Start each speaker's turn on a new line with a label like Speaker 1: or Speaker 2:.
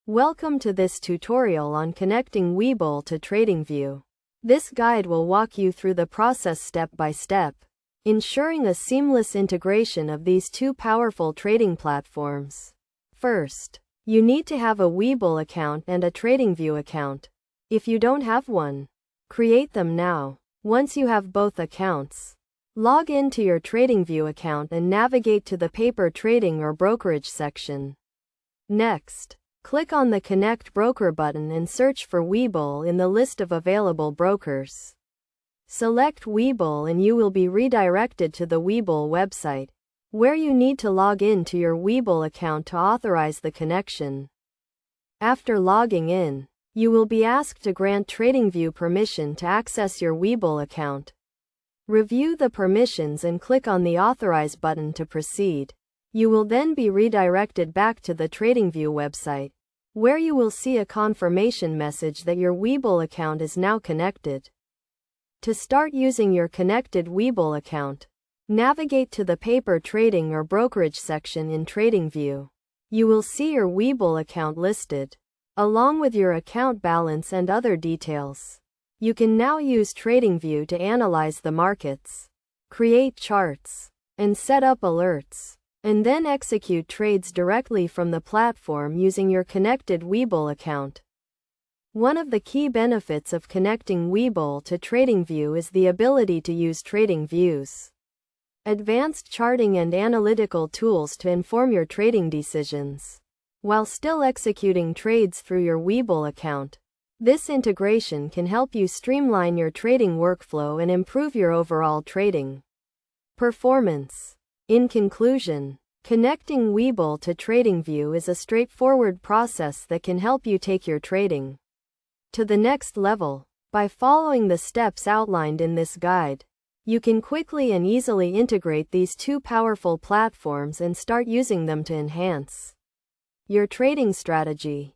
Speaker 1: Welcome to this tutorial on connecting Webull to TradingView. This guide will walk you through the process step by step, ensuring a seamless integration of these two powerful trading platforms. First, you need to have a Webull account and a TradingView account. If you don't have one, create them now. Once you have both accounts, log into your TradingView account and navigate to the paper trading or brokerage section. Next, click on the Connect Broker button and search for Webull in the list of available brokers. Select Webull and you will be redirected to the Webull website, where you need to log in to your Webull account to authorize the connection. After logging in, you will be asked to grant TradingView permission to access your Webull account. Review the permissions and click on the Authorize button to proceed. You will then be redirected back to the TradingView website, where you will see a confirmation message that your Webull account is now connected. To start using your connected Webull account, navigate to the paper trading or brokerage section in TradingView. You will see your Webull account listed, along with your account balance and other details. You can now use TradingView to analyze the markets, create charts, and set up alerts, and then execute trades directly from the platform using your connected Webull account. One of the key benefits of connecting Webull to TradingView is the ability to use TradingView's advanced charting and analytical tools to inform your trading decisions, while still executing trades through your Webull account. This integration can help you streamline your trading workflow and improve your overall trading performance. In conclusion, connecting Webull to TradingView is a straightforward process that can help you take your trading to the next level. By following the steps outlined in this guide, you can quickly and easily integrate these two powerful platforms and start using them to enhance your trading strategy.